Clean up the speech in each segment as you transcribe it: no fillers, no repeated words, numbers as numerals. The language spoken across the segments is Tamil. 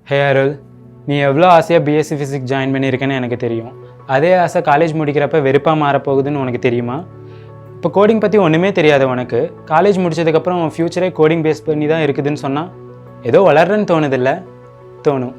ஹே அருள், நீ எவ்வளோ ஆசையாக பிஎஸ்சி ஃபிசிக்ஸ் ஜாயின் பண்ணியிருக்கேன்னு எனக்கு தெரியும். அதே ஆசை காலேஜ் முடிக்கிறப்ப வெறுப்பாக மாறப்போகுதுன்னு உனக்கு தெரியுமா? இப்போ கோடிங் பற்றி ஒன்றுமே தெரியாது உனக்கு. காலேஜ் முடிச்சதுக்கப்புறம் உன் ஃப்யூச்சரே கோடிங் பேஸ் பண்ணி தான் இருக்குதுன்னு சொன்னால் ஏதோ வளர்றன்னு தோணுதில்ல? தோணும்.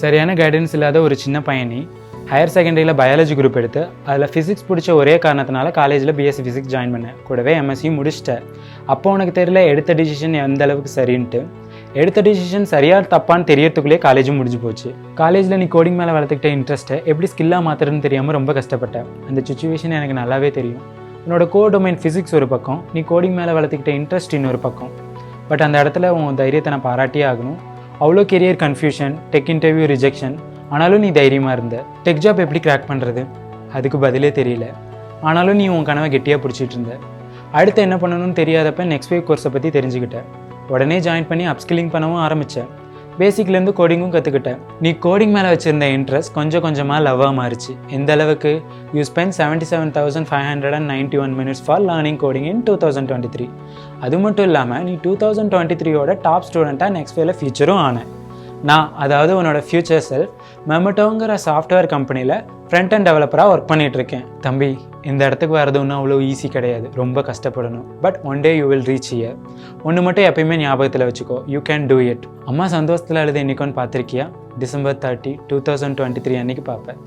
சரியான கைடன்ஸ் இல்லாத ஒரு சின்ன பையனி ஹையர் செகண்டரியில் பயாலஜி குரூப் எடுத்து அதில் ஃபிசிக்ஸ் பிடிச்ச ஒரே காரணத்தினால காலேஜில் பிஎஸ்சி ஃபிசிக்ஸ் ஜாயின் பண்ணேன். கூடவே எம்எஸ்சியும் முடிச்சிட்டேன். அப்போ உனக்கு தெரியல எடுத்த டிசிஷன் எந்த அளவுக்கு சரின்ட்டு. எடுத்த டிசிஷன் சரியாக தப்பான்னு தெரியறதுக்குள்ளேயே காலேஜும் முடிஞ்சு போச்சு. காலேஜில் நீ கோடிங் மேலே வளர்த்துக்கிட்ட இன்ட்ரெஸ்ட்டை எப்படி ஸ்கில்லாக மாற்றுறதுன்னு தெரியாமல் ரொம்ப கஷ்டப்பட்டேன். அந்த சுச்சுவேஷன் எனக்கு நல்லாவே தெரியும். உன்னோட டொமைன் ஃபிசிக்ஸ் ஒரு பக்கம், நீ கோடிங் மேலே வளர்த்துக்கிட்ட இன்ட்ரெஸ்ட் இன்னொரு பக்கம். பட் அந்த இடத்துல உன் தைரியத்தை நான் பாராட்டியே ஆகணும். அவ்வளோ career confusion, tech interview rejection, ஆனாலும் நீ தைரியமாக இருந்த. டெக் ஜாப் எப்படி கிராக் பண்ணுறது, அதுக்கு பதிலே தெரியல. ஆனாலும் நீ உன் கனவை கெட்டியாக பிடிச்சிட்டு இருந்த. அடுத்து என்ன பண்ணணும்னு தெரியாதப்ப நெக்ஸ்ட் வேவ் கோர்ஸை பற்றி தெரிஞ்சுக்கிட்டேன். உடனே ஜாயின் பண்ணி அப்ஸ்கில்லிங் பண்ணவும் ஆரம்பித்தேன். பேசிக்லேருந்து கோடிங்கும் கற்றுக்கிட்டேன். நீ கோடிங் மேலே வச்சுருந்த இன்ட்ரெஸ்ட் கொஞ்சம் கொஞ்சமாக லவ்வாக மாறிச்சு. எந்த அளவுக்கு? You spend 77,591 minutes for learning coding in 2023. அது மட்டும் இல்லாமல் நீ 2023 டாப் ஸ்டூடெண்ட்டாக நெக்ஸ்ட் வேல ஃபியூச்சரும் ஆனேன். நான், அதாவது உன்னோட ஃபியூச்சர் செல்ஃப், மெமட்டோங்கிற சாஃப்ட்வேர் கம்பெனியில் ஃப்ரண்ட் அண்ட் டெவலப்பராக ஒர்க் பண்ணிகிட்ருக்கேன். தம்பி, இந்த இடத்துக்கு வரது ஒன்றும் அவ்வளோ ஈஸி கிடையாது. ரொம்ப கஷ்டப்படணும். But one day you will reach here. ஒன்று மட்டும் எப்பயுமே ஞாபகத்தில் வச்சுக்கோ, யூ கேன் டூ இட். அம்மா சந்தோஷத்தில் அழுது என்னைக்கோன்னு பார்த்துருக்கியா? December 30, 2023 அன்றைக்கி பார்ப்பேன்.